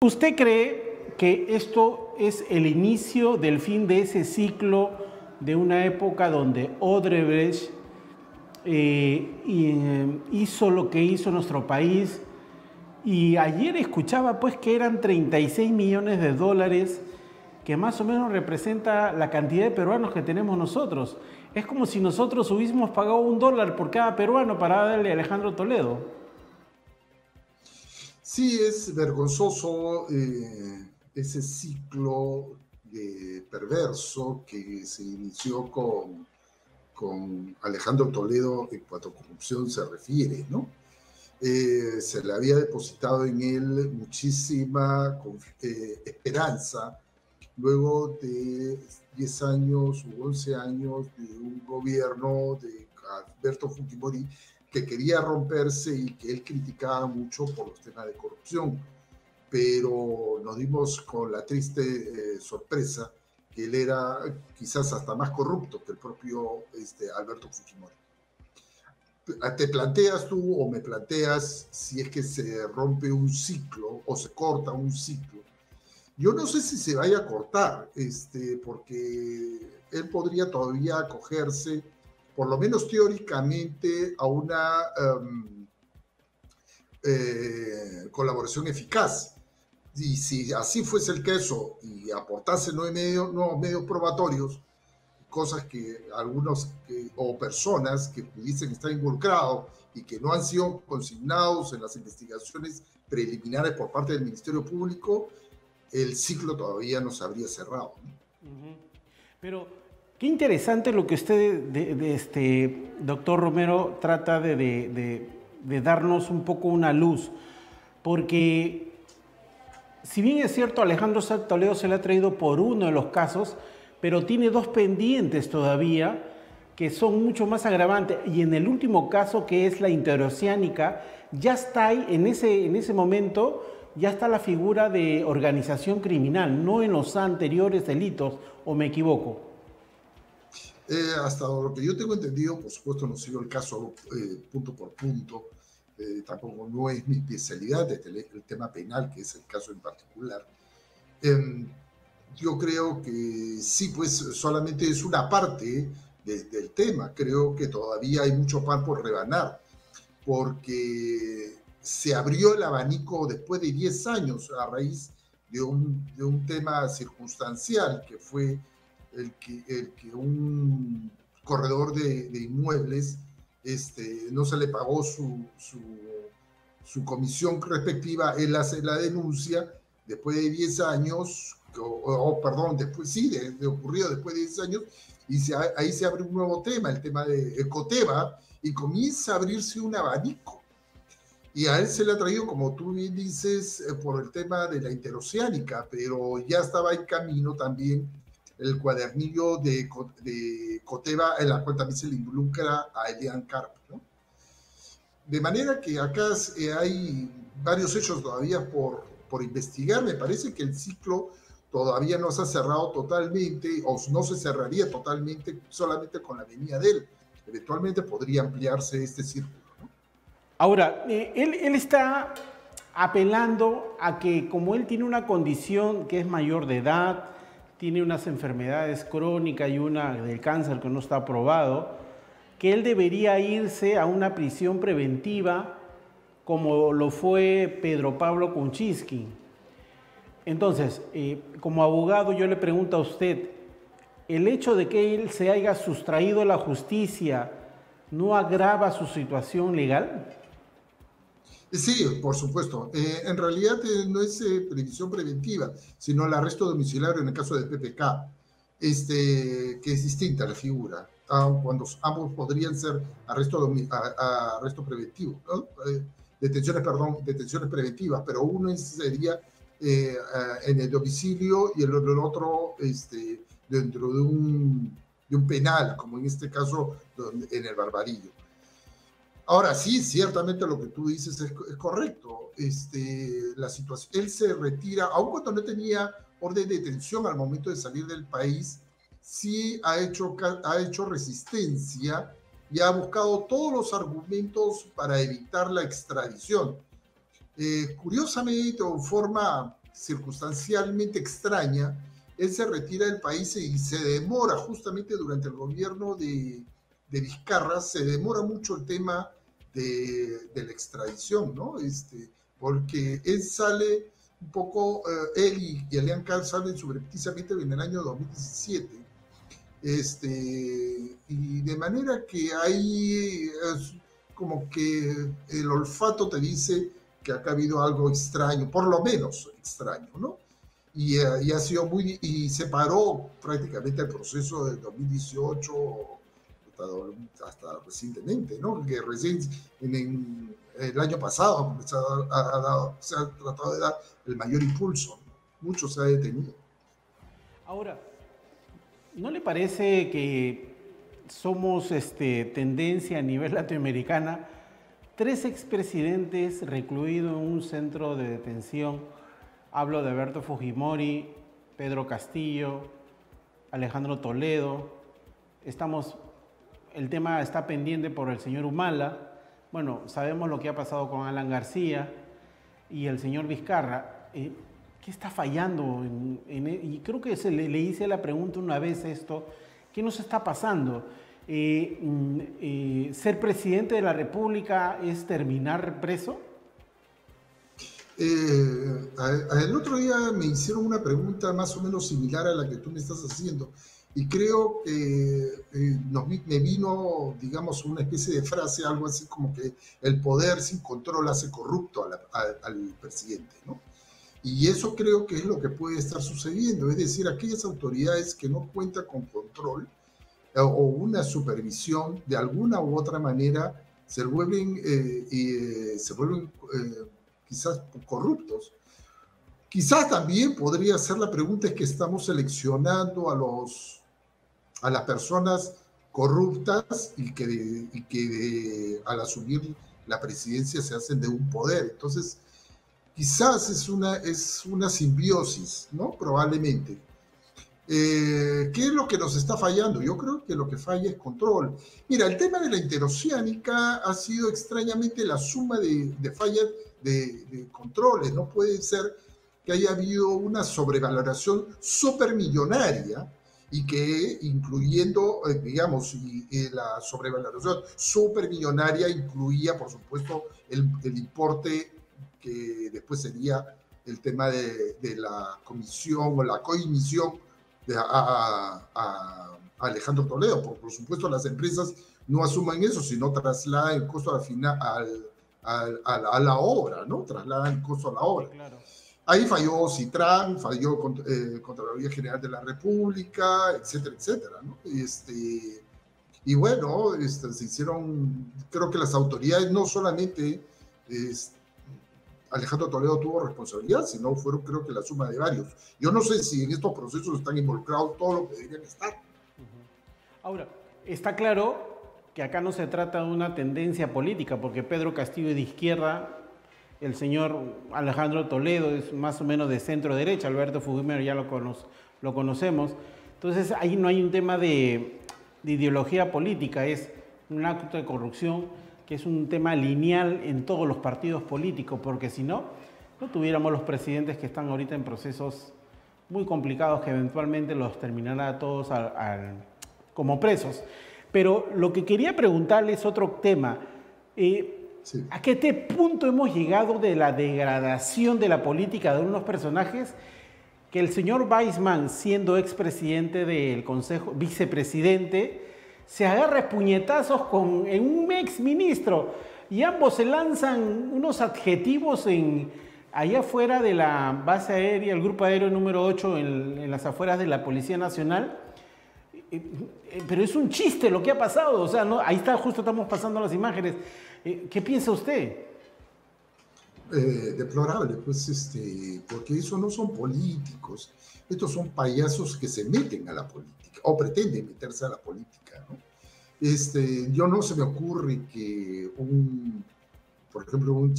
¿Usted cree que esto es el inicio del fin de ese ciclo de una época donde Odebrecht hizo lo que hizo nuestro país? Y ayer escuchaba pues que eran 36 millones de dólares, que más o menos representa la cantidad de peruanos que tenemos nosotros. Es como si nosotros hubiésemos pagado $1 por cada peruano para darle a Alejandro Toledo. Sí, es vergonzoso ese ciclo perverso que se inició con Alejandro Toledo en cuanto a corrupción se refiere, ¿no? Se le había depositado en él muchísima esperanza luego de 10 años u 11 años de un gobierno de Alberto Fujimori que quería romperse y que él criticaba mucho por los temas de corrupción, pero nos dimos con la triste sorpresa que él era quizás hasta más corrupto que el propio Alberto Fujimori. ¿Te planteas tú o me planteas si es que se rompe un ciclo o se corta un ciclo? Yo no sé si se vaya a cortar, porque él podría todavía acogerse, por lo menos teóricamente, a una colaboración eficaz. Y si así fuese el caso y aportase nuevos medios probatorios, cosas que algunos o personas que pudiesen estar involucrados y que no han sido consignados en las investigaciones preliminares por parte del Ministerio Público, el ciclo todavía no se habría cerrado, ¿no? Pero qué interesante lo que usted, doctor Romero, trata de darnos un poco una luz, porque si bien es cierto, Alejandro Toledo se le ha traído por uno de los casos, pero tiene dos pendientes todavía que son mucho más agravantes. Y en el último caso, que es la interoceánica, ya está ahí, en ese momento, ya está la figura de organización criminal, no en los anteriores delitos, ¿o me equivoco? Hasta lo que yo tengo entendido, por supuesto no sigo el caso punto por punto, tampoco no es mi especialidad el tema penal, que es el caso en particular. Yo creo que sí, pues solamente es una parte del tema. Creo que todavía hay mucho pan por rebanar, porque se abrió el abanico después de 10 años a raíz de un tema circunstancial que fue el que un corredor de inmuebles no se le pagó su comisión respectiva. Él hace la denuncia después de 10 años, perdón, después sí, ocurrido después de 10 años, y ahí se abre un nuevo tema, el tema de Ecoteva, y comienza a abrirse un abanico. Y a él se le ha traído, como tú bien dices, por el tema de la interoceánica, pero ya estaba en camino también el cuadernillo de Coteva, en la cual también se le involucra a Elian Carp, ¿no? De manera que acá hay varios hechos todavía por investigar. Me parece que el ciclo todavía no se ha cerrado totalmente, o no se cerraría totalmente solamente con la venida de él. Eventualmente podría ampliarse este círculo, ¿no? Ahora, él está apelando a que como él tiene una condición que es mayor de edad, tiene unas enfermedades crónicas y una del cáncer que no está aprobado, que él debería irse a una prisión preventiva como lo fue Pedro Pablo Kuczynski. Entonces, como abogado yo le pregunto a usted, ¿el hecho de que él se haya sustraído a la justicia no agrava su situación legal? Sí, por supuesto. En realidad no es previsión preventiva, sino el arresto domiciliario en el caso de PPK, que es distinta la figura, cuando ambos podrían ser arresto preventivo, ¿no? Detenciones preventivas, pero uno sería en el domicilio y el otro dentro de un penal, como en este caso en el Barbarillo. Ahora sí, ciertamente lo que tú dices es correcto. La situación, él se retira, aun cuando no tenía orden de detención al momento de salir del país, sí ha hecho resistencia y ha buscado todos los argumentos para evitar la extradición. Curiosamente, o forma circunstancialmente extraña, él se retira del país y se demora justamente durante el gobierno de Vizcarra, se demora mucho el tema de la extradición, ¿no? Porque él sale un poco, él y Elian Carr salen subrepticiamente en el año 2017, y de manera que hay como que el olfato te dice que acá ha habido algo extraño, por lo menos extraño, ¿no? Y ha sido muy, y se paró prácticamente el proceso del 2018 hasta recientemente, ¿no? Que recién en el año pasado se ha tratado de dar el mayor impulso, mucho se ha detenido. Ahora, ¿no le parece que somos tendencia a nivel latinoamericana? 3 expresidentes recluidos en un centro de detención. Hablo de Alberto Fujimori, Pedro Castillo, Alejandro Toledo. El tema está pendiente por el señor Humala. Bueno, sabemos lo que ha pasado con Alan García y el señor Vizcarra. ¿Qué está fallando? Y creo que le hice la pregunta una vez esto. ¿Qué nos está pasando? ¿Ser presidente de la República es terminar preso? El otro día me hicieron una pregunta más o menos similar a la que tú me estás haciendo y creo que me vino, digamos, una especie de frase, algo así como que el poder sin control hace corrupto al presidente, ¿no? Y eso creo que es lo que puede estar sucediendo, es decir, aquellas autoridades que no cuentan con control o una supervisión de alguna u otra manera se vuelven quizás corruptos. Quizás también podría ser la pregunta es que estamos seleccionando a las personas corruptas y que al asumir la presidencia se hacen de un poder. Entonces, quizás es una simbiosis, ¿no? Probablemente. ¿Qué es lo que nos está fallando? Yo creo que lo que falla es control. Mira, el tema de la interoceánica ha sido extrañamente la suma de fallas de controles. No puede ser que haya habido una sobrevaloración supermillonaria y que incluyendo, digamos, la sobrevaloración supermillonaria incluía, por supuesto, el importe que después sería el tema de la comisión o la coimisión a Alejandro Toledo. Por supuesto, las empresas no asuman eso, sino trasladan el costo a la obra, ¿no? Trasladan el costo a la obra. Sí, claro. Ahí falló Citran, falló Contraloría General de la República, etcétera, etcétera, ¿no? Y bueno, se hicieron, creo que las autoridades no solamente Alejandro Toledo tuvo responsabilidad, sino fueron creo que la suma de varios. Yo no sé si en estos procesos están involucrados todos los que deberían estar. Ahora, está claro que acá no se trata de una tendencia política, porque Pedro Castillo es de izquierda, el señor Alejandro Toledo es más o menos de centro-derecha, Alberto Fujimori ya lo conocemos. Entonces ahí no hay un tema de ideología política, es un acto de corrupción que es un tema lineal en todos los partidos políticos, porque si no, no tuviéramos los presidentes que están ahorita en procesos muy complicados que eventualmente los terminará a todos como presos. Pero lo que quería preguntarle es otro tema. Sí. ¿A qué punto hemos llegado de la degradación de la política de unos personajes que el señor Weissman, siendo expresidente del Consejo, vicepresidente, se agarra puñetazos en un exministro y ambos se lanzan unos adjetivos allá afuera de la base aérea, el grupo aéreo número 8 en las afueras de la Policía Nacional? Pero es un chiste lo que ha pasado, o sea, ¿no? Ahí está, justo estamos pasando las imágenes. ¿Qué piensa usted? Deplorable, pues, porque eso no son políticos, estos son payasos que se meten a la política o pretenden meterse a la política, ¿no? Yo no se me ocurre que por ejemplo, un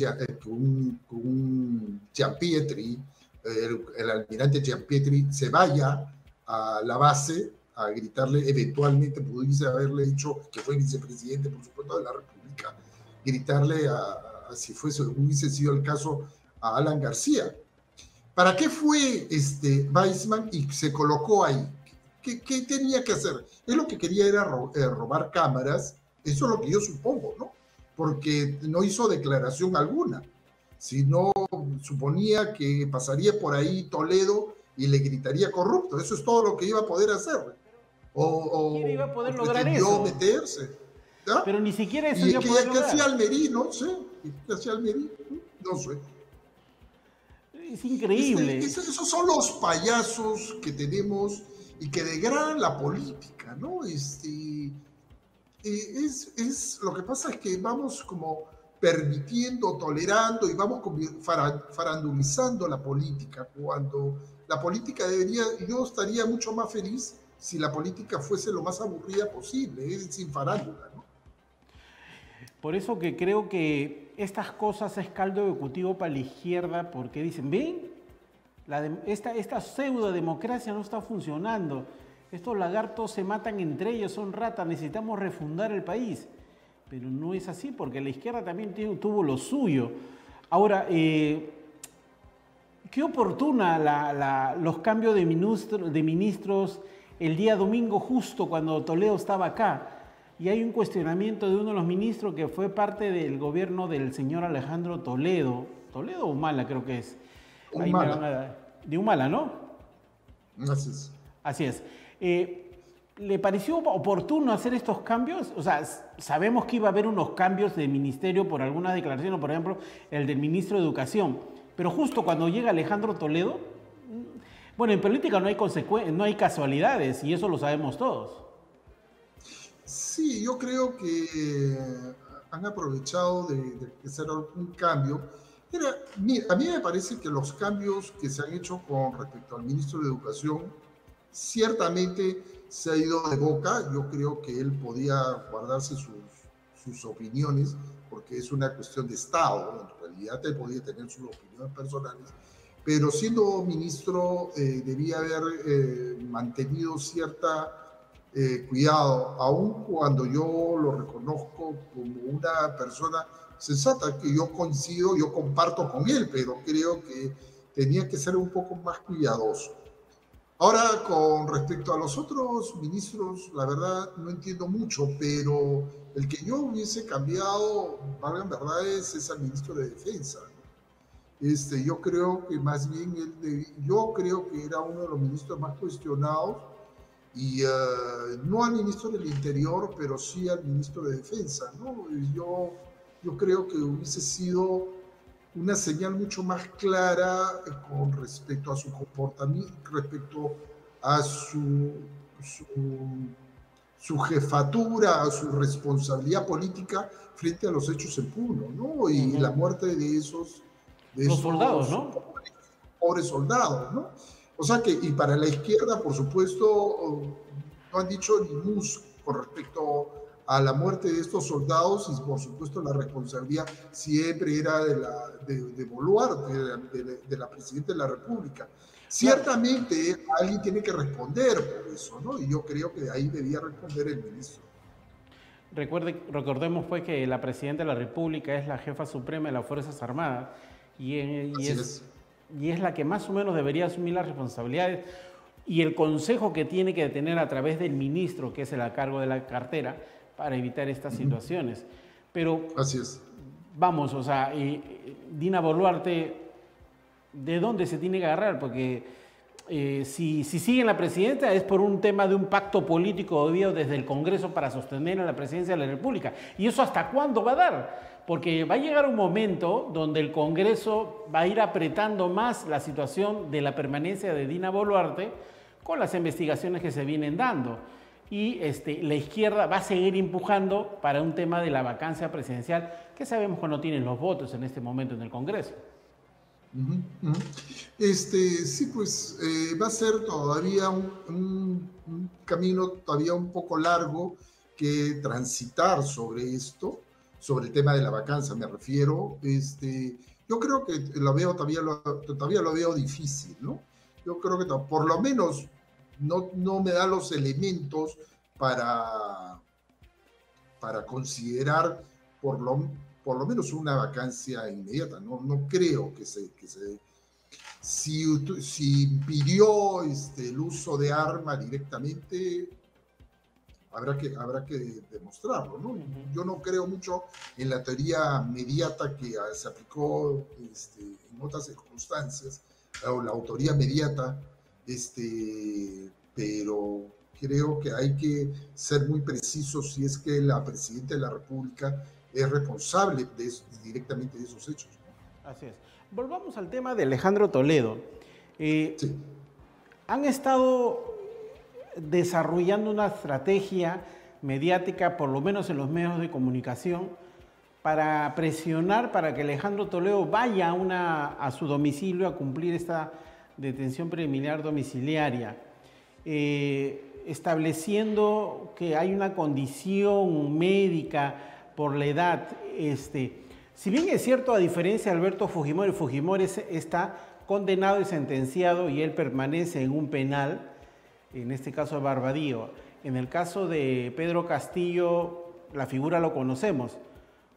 Giampietri, el almirante Giampietri, se vaya a la base a gritarle, eventualmente pudiese haberle dicho que fue vicepresidente, por supuesto, de la República, gritarle si hubiese sido el caso, a Alan García. ¿Para qué fue Weissman y se colocó ahí? ¿Qué tenía que hacer? Él lo que quería era robar cámaras, eso es lo que yo supongo, ¿no? Porque no hizo declaración alguna, sino suponía que pasaría por ahí Toledo y le gritaría corrupto, eso es todo lo que iba a poder hacer. Ni siquiera iba a poder O lograr pretendió eso. meterse, ¿ya? Pero ni siquiera eso ¿Y iba a poder qué hacía lograr. Almerí? No sé, ¿qué hacía Almerí? No sé. Es increíble. Esos son los payasos que tenemos y que degradan la política, ¿no? Lo que pasa es que vamos como permitiendo, tolerando y vamos farandulizando la política, cuando la política debería, yo estaría mucho más feliz si la política fuese lo más aburrida posible, sin farándula, ¿no? Por eso que creo que estas cosas es caldo de cultivo para la izquierda, porque dicen, ven, esta pseudo democracia no está funcionando. Estos lagartos se matan entre ellos, son ratas, necesitamos refundar el país. Pero no es así, porque la izquierda también tuvo lo suyo. Ahora, qué oportuna los cambios de ministros el día domingo, justo cuando Toledo estaba acá. Y hay un cuestionamiento de uno de los ministros que fue parte del gobierno del señor Alejandro Toledo. Toledo o Humala creo que es. Ahí me van de Humala, ¿no? Así es. Así es. ¿Le pareció oportuno hacer estos cambios? O sea, sabemos que iba a haber unos cambios de ministerio por algunas declaraciones, por ejemplo, el del ministro de Educación. Pero justo cuando llega Alejandro Toledo, bueno, en política no hay casualidades y eso lo sabemos todos. Sí, yo creo que han aprovechado de hacer un cambio. Mira, a mí me parece que los cambios que se han hecho con respecto al ministro de Educación ciertamente se ha ido de boca. Yo creo que él podía guardarse sus opiniones porque es una cuestión de Estado. En realidad él podía tener sus opiniones personales, pero siendo ministro debía haber mantenido cierta cuidado, aun cuando yo lo reconozco como una persona sensata, que yo coincido, yo comparto con él, pero creo que tenía que ser un poco más cuidadoso. Ahora, con respecto a los otros ministros, la verdad no entiendo mucho, pero el que yo hubiese cambiado, valga en verdad, es el ministro de Defensa. Yo creo que más bien, yo creo que era uno de los ministros más cuestionados, y no al ministro del Interior, pero sí al ministro de Defensa, ¿no? Yo creo que hubiese sido una señal mucho más clara con respecto a su comportamiento, respecto a su jefatura, a su responsabilidad política frente a los hechos en Puno, ¿no? Y la muerte de esos los soldados, ¿no? Pobres soldados, ¿no? O sea que, y para la izquierda, por supuesto, no han dicho ni mus con respecto a la muerte de estos soldados, y por supuesto la responsabilidad siempre era de Boluarte, de la Presidenta de la República. Ciertamente alguien tiene que responder por eso, ¿no? Y yo creo que de ahí debía responder el ministro. Recordemos pues que la Presidenta de la República es la jefa suprema de las Fuerzas Armadas y es la que más o menos debería asumir las responsabilidades y el consejo que tiene que tener a través del ministro, que es el a cargo de la cartera, para evitar estas situaciones. Pero, así es. Vamos, o sea, Dina Boluarte, ¿de dónde se tiene que agarrar? Porque si sigue en la presidencia es por un tema de un pacto político obvio desde el Congreso para sostener a la presidencia de la República. ¿Y eso hasta cuándo va a dar? Porque va a llegar un momento donde el Congreso va a ir apretando más la situación de la permanencia de Dina Boluarte con las investigaciones que se vienen dando. Y la izquierda va a seguir empujando para un tema de la vacancia presidencial, que sabemos que no tienen los votos en este momento en el Congreso. Sí, pues va a ser todavía un camino todavía un poco largo que transitar sobre esto, sobre el tema de la vacancia me refiero. Yo creo que todavía lo veo difícil, ¿no? Yo creo que por lo menos no me da los elementos para considerar por lo menos una vacancia inmediata. No creo que se dé. Si impidió el uso de arma directamente, habrá que demostrarlo, ¿no? Yo no creo mucho en la teoría mediata que se aplicó en otras circunstancias, o la autoría mediata, pero creo que hay que ser muy precisos si es que la presidenta de la República es responsable directamente de esos hechos, ¿no? Así es. Volvamos al tema de Alejandro Toledo. Sí. Han estado desarrollando una estrategia mediática, por lo menos en los medios de comunicación, para presionar para que Alejandro Toledo vaya a su domicilio a cumplir esta detención preliminar domiciliaria, estableciendo que hay una condición médica por la edad. Si bien es cierto, a diferencia de Alberto Fujimori, Fujimori está condenado y sentenciado y él permanece en un penal, en este caso de Barbadillo. En el caso de Pedro Castillo, la figura lo conocemos.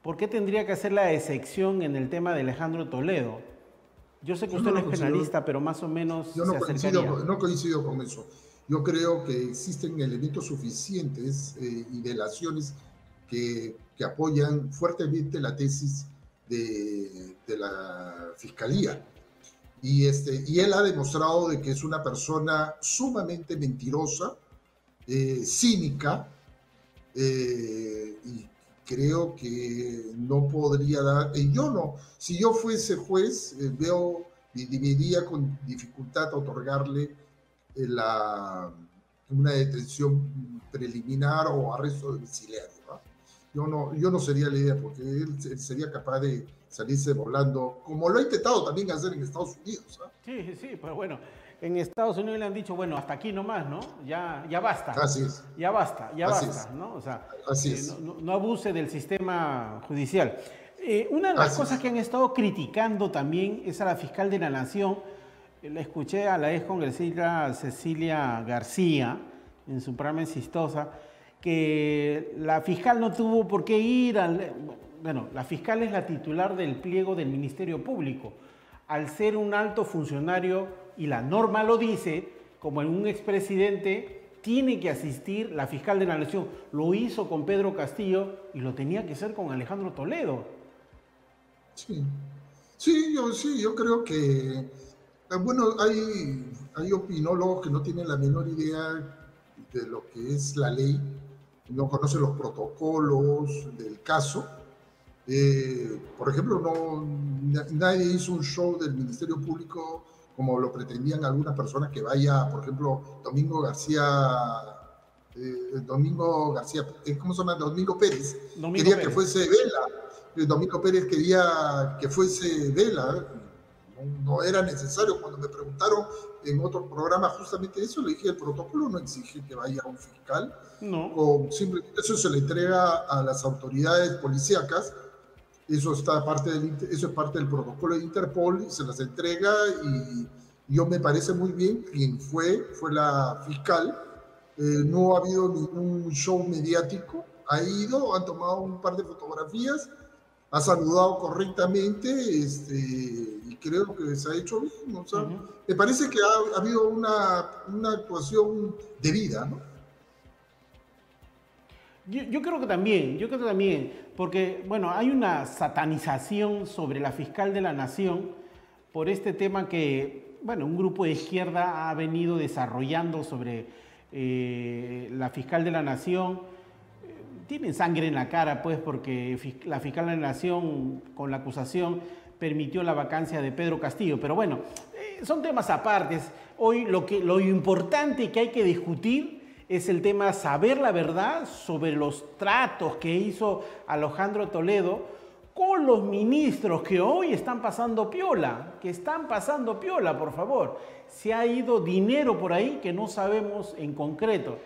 ¿Por qué tendría que hacer la excepción en el tema de Alejandro Toledo? Yo sé que usted no es penalista, pero más o menos yo no coincido con eso. Yo creo que existen elementos suficientes y delaciones que apoyan fuertemente la tesis de la Fiscalía. Y él ha demostrado de que es una persona sumamente mentirosa, cínica, y creo que no podría dar. Si yo fuese juez, diría con dificultad otorgarle una detención preliminar o arresto domiciliario, ¿no? Yo no sería la idea, porque él sería capaz de salirse volando, como lo ha intentado también hacer en Estados Unidos, ¿no? Sí, pues bueno, en Estados Unidos le han dicho, bueno, hasta aquí nomás, ¿no? Ya basta. Así es. Ya basta, ¿no? O sea, así es. No abuse del sistema judicial. Una de las cosas que han estado criticando también es a la fiscal de la Nación. La escuché a la excongresista Cecilia García en su programa Insistosa, que la fiscal no tuvo por qué ir Bueno, la fiscal es la titular del pliego del Ministerio Público. Al ser un alto funcionario, y la norma lo dice, como en un expresidente, tiene que asistir la fiscal de la Nación. Lo hizo con Pedro Castillo y lo tenía que hacer con Alejandro Toledo. Sí, yo creo que, bueno, hay opinólogos que no tienen la menor idea de lo que es la ley, no conocen los protocolos del caso. Por ejemplo, nadie hizo un show del Ministerio Público como lo pretendían algunas personas, que vaya, por ejemplo, Domingo García, ¿cómo se llama? Domingo Pérez. Que fuese Vela. Domingo Pérez quería que fuese Vela. No era necesario. Cuando me preguntaron en otro programa justamente eso, le dije, el protocolo no exige que vaya un fiscal. No. Simplemente eso se le entrega a las autoridades policíacas. Eso es parte del protocolo de Interpol, y se las entrega, y yo me parece muy bien. Quien fue la fiscal. No ha habido ningún show mediático. Ha ido, han tomado un par de fotografías, ha saludado correctamente, y creo que se ha hecho bien. O sea, me parece que ha habido una actuación debida, ¿no? Yo creo que también, porque, bueno, hay una satanización sobre la fiscal de la Nación por este tema que, bueno, un grupo de izquierda ha venido desarrollando sobre la fiscal de la Nación. Tienen sangre en la cara, pues, porque la fiscal de la Nación, con la acusación, permitió la vacancia de Pedro Castillo. Pero bueno, son temas apartes. Hoy lo importante que hay que discutir es el tema saber la verdad sobre los tratos que hizo Alejandro Toledo con los ministros que hoy están pasando piola, por favor. Se ha ido dinero por ahí que no sabemos en concreto.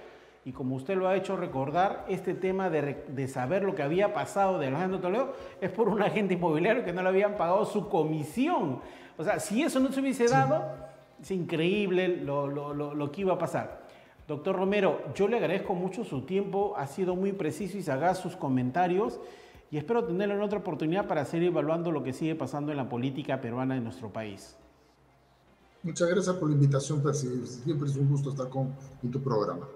Y como usted lo ha hecho recordar, este tema de saber lo que había pasado de Alejandro Toledo es por un agente inmobiliario que no le habían pagado su comisión. O sea, si eso no se hubiese dado, es increíble lo que iba a pasar. Doctor Romero, yo le agradezco mucho su tiempo, ha sido muy preciso y sagaz sus comentarios, y espero tenerlo en otra oportunidad para seguir evaluando lo que sigue pasando en la política peruana de nuestro país. Muchas gracias por la invitación, Percy. Siempre es un gusto estar en tu programa.